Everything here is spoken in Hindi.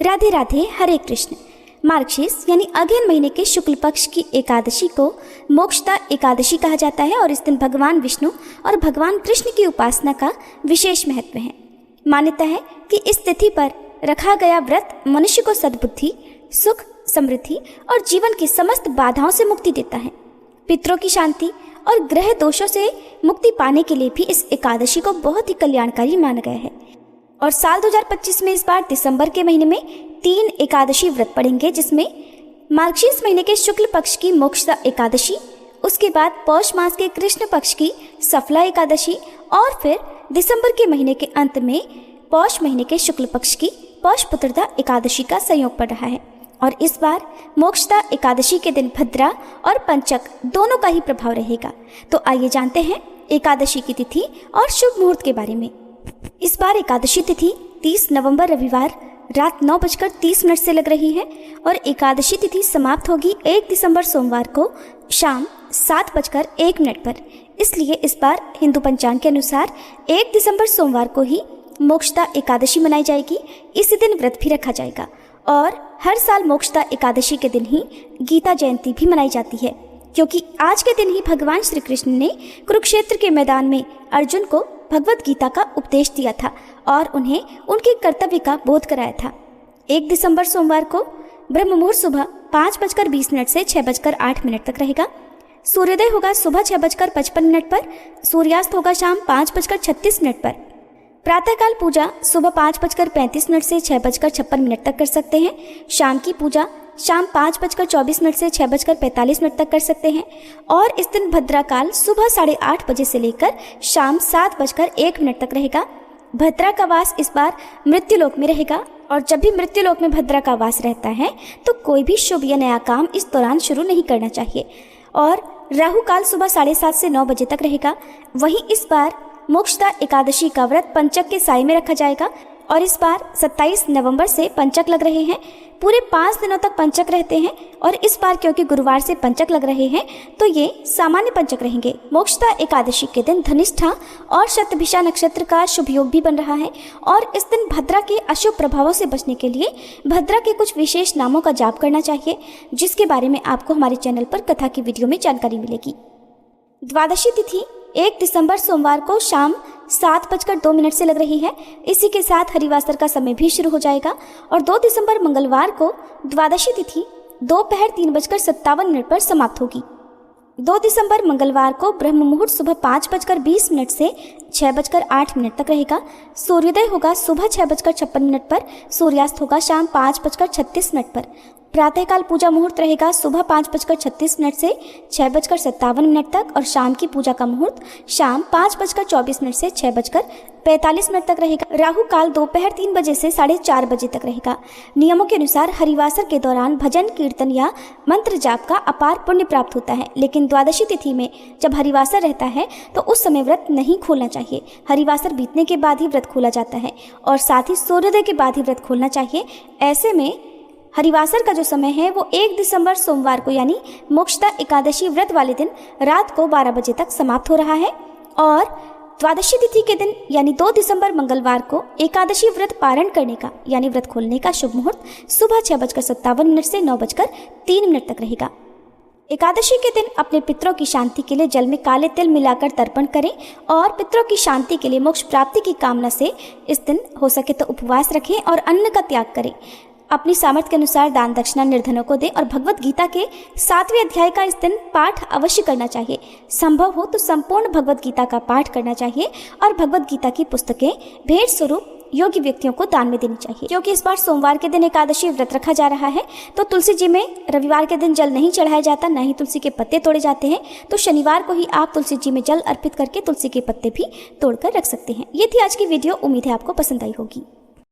राधे राधे, हरे कृष्ण। मार्गशीर्ष यानी अगहन महीने के शुक्ल पक्ष की एकादशी को मोक्षदा एकादशी कहा जाता है और इस दिन भगवान विष्णु और भगवान कृष्ण की उपासना का विशेष महत्व है। मान्यता है कि इस तिथि पर रखा गया व्रत मनुष्य को सद्बुद्धि, सुख, समृद्धि और जीवन की समस्त बाधाओं से मुक्ति देता है। पितरों की शांति और ग्रह दोषों से मुक्ति पाने के लिए भी इस एकादशी को बहुत ही कल्याणकारी माना गया है। और साल 2025 में इस बार दिसंबर के महीने में 3 एकादशी व्रत पड़ेंगे, जिसमें मार्गशीर्ष महीने के शुक्ल पक्ष की मोक्षदा एकादशी, उसके बाद पौष मास के कृष्ण पक्ष की सफला एकादशी और फिर दिसंबर के महीने के अंत में पौष महीने के शुक्ल पक्ष की पौषपुत्रदा एकादशी का संयोग पड़ रहा है। और इस बार मोक्षदा एकादशी के दिन भद्रा और पंचक दोनों का ही प्रभाव रहेगा। तो आइए जानते हैं एकादशी की तिथि और शुभ मुहूर्त के बारे में। इस बार एकादशी तिथि 30 नवंबर रविवार रात 9:30 से लग रही है और एकादशी तिथि समाप्त होगी 1 दिसंबर सोमवार को शाम 7:01 पर। इसलिए इस बार हिंदू पंचांग के अनुसार 1 दिसंबर सोमवार को ही मोक्षदा एकादशी मनाई जाएगी। इसी दिन व्रत भी रखा जाएगा और हर साल मोक्षदा एकादशी के दिन ही गीता जयंती भी मनाई जाती है, क्योंकि आज के दिन ही भगवान श्री कृष्ण ने कुरुक्षेत्र के मैदान में अर्जुन को भगवत गीता का उपदेश दिया था और उन्हें उनके कर्तव्य का बोध कराया था। 1 दिसंबर सोमवार को ब्रह्म मुहूर्त सुबह 5:20 से 6:08 तक रहेगा। सूर्योदय होगा सुबह 6:55 पर, सूर्यास्त होगा शाम 5:36 पर। प्रातःकाल पूजा सुबह 5:35 से 6:56 तक कर सकते हैं। शाम की पूजा शाम 5:24 से 6:45 तक कर सकते हैं और इस दिन भद्रा काल सुबह 8:30 बजे से लेकर शाम 7:01 तक रहेगा। भद्रा का वास इस बार मृत्युलोक में रहेगा और जब भी मृत्युलोक में भद्रा का वास रहता है तो कोई भी शुभ या नया काम इस दौरान शुरू नहीं करना चाहिए। और राहु काल सुबह 7:30 से 9 बजे तक रहेगा। वहीं इस बार मोक्षदा एकादशी का व्रत पंचक के साय में रखा जाएगा और इस बार 27 नवंबर से पंचक लग रहे हैं। पूरे 5 दिनों तक पंचक रहते हैं और इस बार क्योंकि गुरुवार से पंचक लग रहे हैं तो ये सामान्य पंचक रहेंगे। मोक्षदा एकादशी के दिन धनिष्ठा और शतभिषा नक्षत्र का शुभ योग भी बन रहा है और इस दिन भद्रा के अशुभ प्रभावों से बचने के लिए भद्रा के कुछ विशेष नामों का जाप करना चाहिए, जिसके बारे में आपको हमारे चैनल पर कथा की वीडियो में जानकारी मिलेगी। द्वादशी तिथि 1 दिसंबर सोमवार को शाम 7:02 से लग रही है। इसी के साथ हरिवासर का समय भी शुरू हो जाएगा और 2 दिसंबर मंगलवार को द्वादशी तिथि दोपहर 3:57 पर समाप्त होगी। 2 दिसंबर मंगलवार को ब्रह्म मुहूर्त सुबह 5:20 से 6:08 तक रहेगा। सूर्योदय होगा सुबह 6:56 पर, सूर्यास्त होगा शाम 5:36 पर। प्रातःकाल पूजा मुहूर्त रहेगा सुबह 5:36 से 6:57 तक और शाम की पूजा का मुहूर्त शाम 5:24 से 6:45 तक रहेगा। राहु काल दोपहर 3 बजे से 4:30 बजे तक रहेगा। नियमों के अनुसार हरिवासर के दौरान भजन कीर्तन या मंत्र जाप का अपार पुण्य प्राप्त होता है, लेकिन द्वादशी तिथि में जब हरिवासर रहता है तो उस समय व्रत नहीं खोलना चाहिए। हरिवासर बीतने के बाद ही व्रत खोला जाता है और साथ ही सूर्योदय के बाद ही व्रत खोलना चाहिए। ऐसे में हरिवासर का जो समय है वो 1 दिसंबर सोमवार को यानी मोक्षदा एकादशी व्रत वाले दिन रात को 12 बजे तक समाप्त हो रहा है और द्वादशी तिथि के दिन यानी 2 दिसंबर मंगलवार को एकादशी व्रत पारण करने का यानी व्रत खोलने का शुभ मुहूर्त सुबह 6:57 से 9:03 तक रहेगा। एकादशी के दिन अपने पितरों की शांति के लिए जल में काले तिल मिलाकर तर्पण करें और पितरों की शांति के लिए मोक्ष प्राप्ति की कामना से इस दिन हो सके तो उपवास रखें और अन्न का त्याग करें। अपनी सामर्थ्य के अनुसार दान दक्षिणा निर्धनों को दें और भगवत गीता के 7वें अध्याय का इस दिन पाठ अवश्य करना चाहिए। संभव हो तो संपूर्ण भगवत गीता का पाठ करना चाहिए और भगवत गीता की पुस्तकें भेंट स्वरूप योग्य व्यक्तियों को दान में देनी चाहिए। क्योंकि इस बार सोमवार के दिन एकादशी व्रत रखा जा रहा है तो तुलसी जी में रविवार के दिन जल नहीं चढ़ाया जाता, न ही तुलसी के पत्ते तोड़े जाते हैं। तो शनिवार को ही आप तुलसी जी में जल अर्पित करके तुलसी के पत्ते भी तोड़कर रख सकते हैं। ये थी आज की वीडियो, उम्मीद है आपको पसंद आई होगी।